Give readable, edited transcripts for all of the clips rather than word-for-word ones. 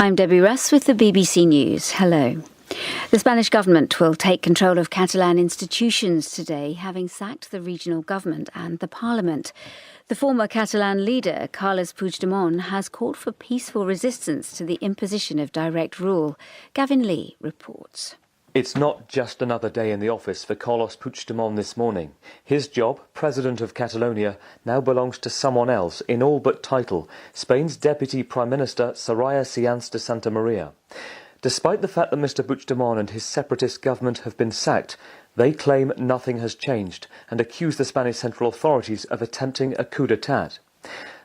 I'm Debbie Russ with the BBC News. Hello. The Spanish government will take control of Catalan institutions today, having sacked the regional government and the parliament. The former Catalan leader, Carles Puigdemont, has called for peaceful resistance to the imposition of direct rule. Gavin Lee reports. It's not just another day in the office for Carles Puigdemont this morning. His job, President of Catalonia, now belongs to someone else in all but title, Spain's Deputy Prime Minister Soraya Sáenz de Santamaría. Despite the fact that Mr Puigdemont and his separatist government have been sacked, they claim nothing has changed and accuse the Spanish central authorities of attempting a coup d'etat.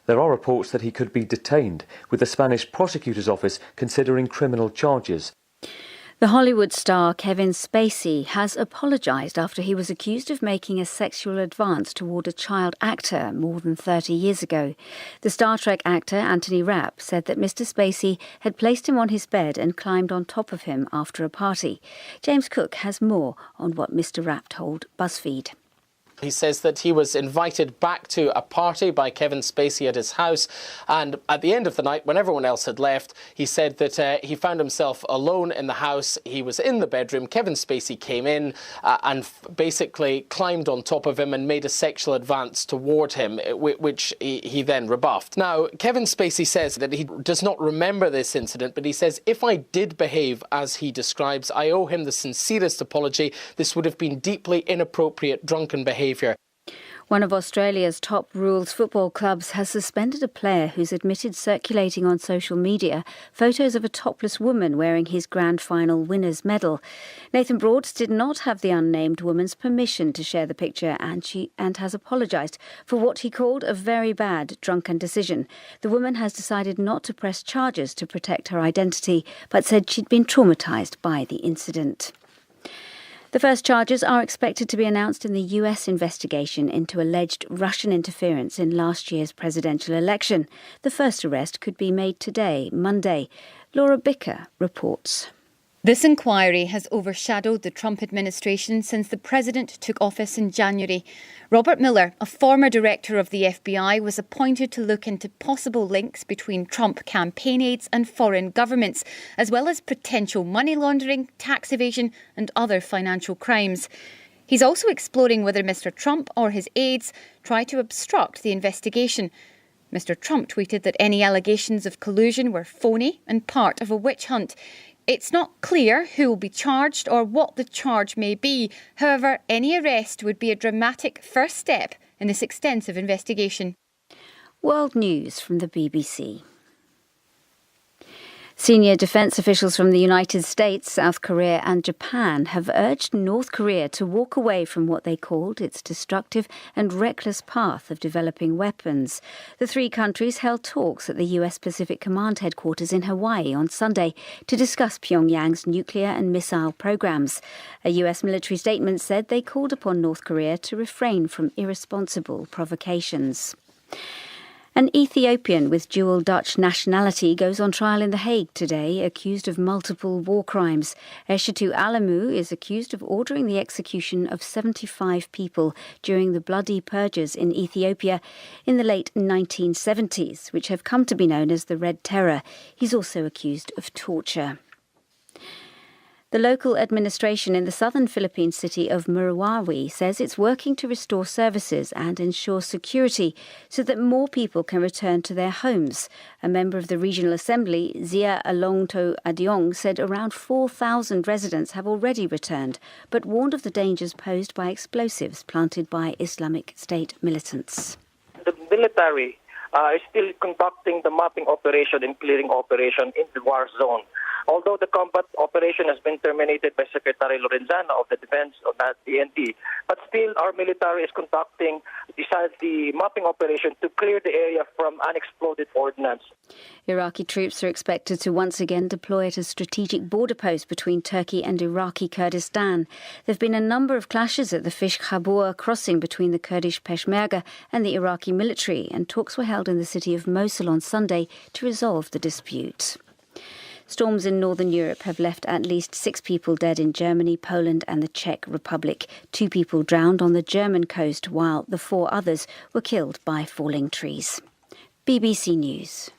There are reports that he could be detained, with the Spanish prosecutor's office considering criminal charges. The Hollywood star Kevin Spacey has apologised after he was accused of making a sexual advance toward a child actor more than 30 years ago. The Star Trek actor Anthony Rapp said that Mr Spacey had placed him on his bed and climbed on top of him after a party. James Cook has more on what Mr Rapp told BuzzFeed. He says that he was invited back to a party by Kevin Spacey at his house, and at the end of the night, when everyone else had left, he said that he found himself alone in the house. He was in the bedroom. Kevin Spacey came in and basically climbed on top of him and made a sexual advance toward him, which he then rebuffed. Now, Kevin Spacey says that he does not remember this incident, but he says, "If I did behave as he describes, I owe him the sincerest apology. This would have been deeply inappropriate, drunken behaviour." One of Australia's top rules football clubs has suspended a player who's admitted circulating on social media photos of a topless woman wearing his grand final winner's medal. Nathan Broads did not have the unnamed woman's permission to share the picture and has apologised for what he called a very bad drunken decision. The woman has decided not to press charges to protect her identity, but said she'd been traumatised by the incident. The first charges are expected to be announced in the US investigation into alleged Russian interference in last year's presidential election. The first arrest could be made today, Monday. Laura Bicker reports. This inquiry has overshadowed the Trump administration since the president took office in January. Robert Mueller, a former director of the FBI, was appointed to look into possible links between Trump campaign aides and foreign governments, as well as potential money laundering, tax evasion and other financial crimes. He's also exploring whether Mr Trump or his aides tried to obstruct the investigation. Mr Trump tweeted that any allegations of collusion were phony and part of a witch hunt. It's not clear who will be charged or what the charge may be. However, any arrest would be a dramatic first step in this extensive investigation. World News from the BBC. Senior defence officials from the United States, South Korea and Japan have urged North Korea to walk away from what they called its destructive and reckless path of developing weapons. The three countries held talks at the US Pacific Command headquarters in Hawaii on Sunday to discuss Pyongyang's nuclear and missile programs. A US military statement said they called upon North Korea to refrain from irresponsible provocations. An Ethiopian with dual Dutch nationality goes on trial in The Hague today, accused of multiple war crimes. Eshatu Alamu is accused of ordering the execution of 75 people during the bloody purges in Ethiopia in the late 1970s, which have come to be known as the Red Terror. He's also accused of torture. The local administration in the southern Philippine city of Marawi says it's working to restore services and ensure security so that more people can return to their homes. A member of the regional assembly, Zia Alongto Adiong, said around 4,000 residents have already returned, but warned of the dangers posed by explosives planted by Islamic State militants. The military is still conducting the mapping operation and clearing operation in the war zone. Although the combat operation has been terminated by Secretary Lorenzana of the Defense of that PNP, but still our military is conducting, besides the mapping operation, to clear the area from unexploded ordnance. Iraqi troops are expected to once again deploy at a strategic border post between Turkey and Iraqi Kurdistan. There have been a number of clashes at the Fish Khabur crossing between the Kurdish Peshmerga and the Iraqi military, and talks were held in the city of Mosul on Sunday to resolve the dispute. Storms in northern Europe have left at least 6 people dead in Germany, Poland and the Czech Republic. 2 people drowned on the German coast, while the 4 others were killed by falling trees. BBC News.